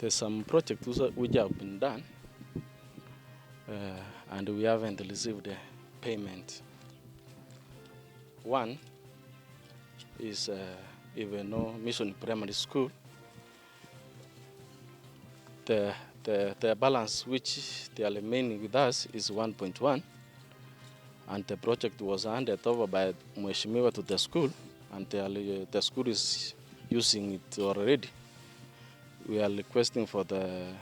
There's some projects which have been done, and we haven't received the payment. One is even no Mission Primary School. The balance which they are remaining with us is 1.1, and the project was handed over by Mheshimiwa to the school, and the school is using it already. We are requesting for the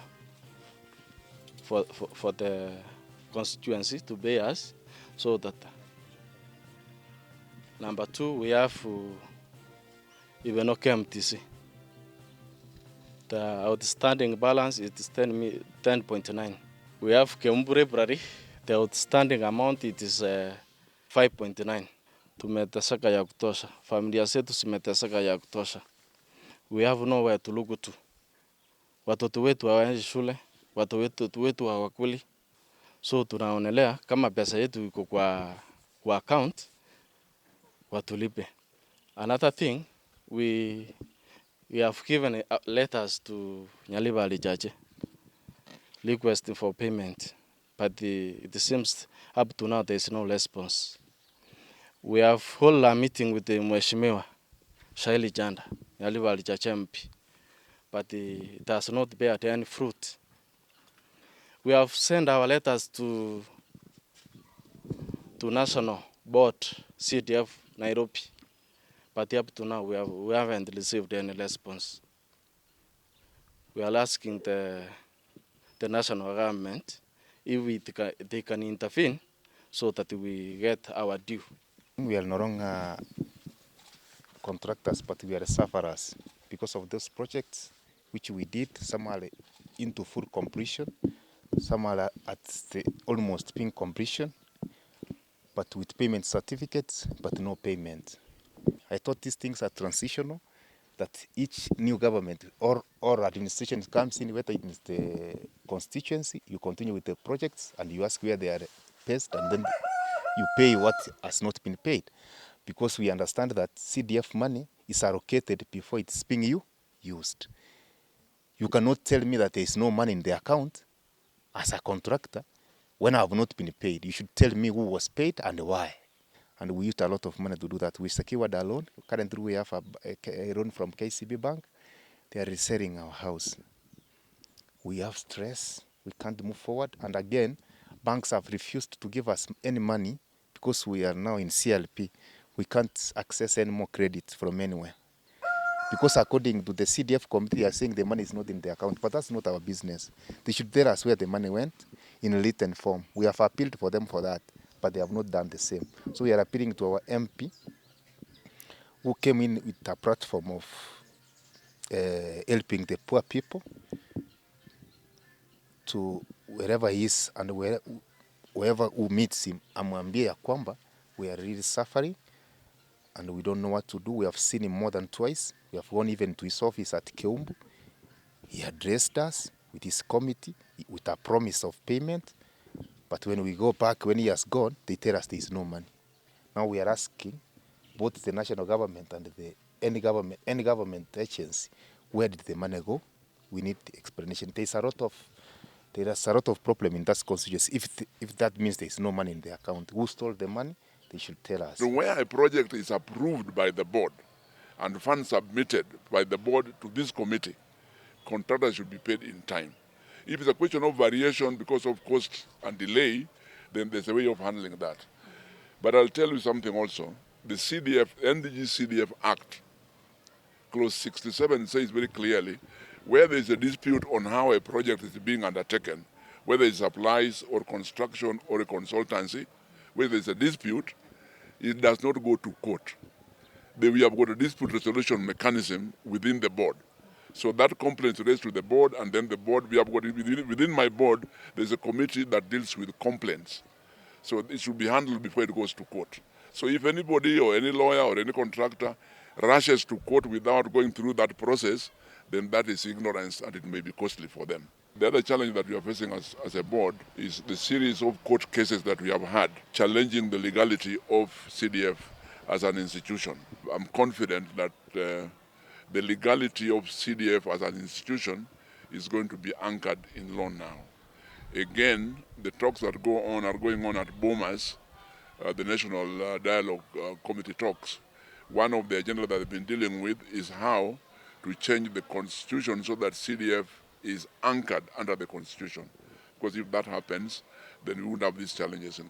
constituency to pay us, so that. Number two, we have even no KMTC. The outstanding balance is 10.9. We have Kembu Library. The outstanding amount it is 5.9. Tumeteseka ya kutosha. Familia zetu zimeteseka ya kutosha. We have nowhere to look to. Watoto wetu hawaendi shule, watoto wetu hawakuli. So tunaonelea kama pesa yetu iko kwa account, watulipe. Another thing, we have given letters to Nyalibali Jaji requesting for payment, but it seems up to now there is no response. We have held a meeting with the Mheshimiwa Shaili Janda, Nyalibali Jaji MP, but it has not beared any fruit. We have sent our letters to National Board, CDF, Nairobi, but up to now we haven't received any response. We are asking the national government if they can intervene so that we get our due. We are no longer contractors, but we are sufferers because of those projects which we did. Some are into full completion, some are at the almost being completion, but with payment certificates, but no payment. I thought these things are transitional, that each new government or administration comes in, whether it is the constituency, you continue with the projects and you ask where they are based, and then you pay what has not been paid. Because we understand that CDF money is allocated before it's being used. You cannot tell me that there is no money in the account as a contractor when I have not been paid. You should tell me who was paid and why. And we used a lot of money to do that. We secured a loan. Currently, we have a loan from KCB Bank. They are reselling our house. We have stress. We can't move forward. And again, banks have refused to give us any money because we are now in CLP. We can't access any more credit from anywhere. Because according to the CDF committee, they are saying the money is not in the account. But that's not our business. They should tell us where the money went in written form. We have appealed for them for that, but they have not done the same. So we are appealing to our MP, who came in with a platform of helping the poor people, to wherever he is and whoever who meets him, amwambie ya kwamba we are really suffering and we don't know what to do. We have seen him more than twice. We have gone even to his office at Keumbu. He addressed us with his committee with a promise of payment. But when we go back, when he has gone, they tell us there is no money. Now we are asking both the national government and any government agency, where did the money go? We need the explanation. There is a lot of problem in that constituency. If that means there is no money in the account, who stole the money? They should tell us. So where a project is approved by the board and funds submitted by the board to this committee, contractors should be paid in time. If it's a question of variation because of cost and delay, then there's a way of handling that. But I'll tell you something also. The NDG CDF Act, clause 67 says very clearly, where there is a dispute on how a project is being undertaken, whether it's supplies or construction or a consultancy, where there is a dispute, it does not go to court. We have got a dispute resolution mechanism within the board. So that complaint is raised to the board, and then the board, we have got within my board, there's a committee that deals with complaints. So it should be handled before it goes to court. So if anybody or any lawyer or any contractor rushes to court without going through that process, then that is ignorance and it may be costly for them. The other challenge that we are facing as a board is the series of court cases that we have had challenging the legality of CDF as an institution. I'm confident that the legality of CDF as an institution is going to be anchored in law now. Again, the talks that go on are going on at Bomas, the National Dialogue Committee talks. One of the agenda that they've been dealing with is how to change the constitution so that CDF is anchored under the constitution. Because if that happens, then we wouldn't have these challenges in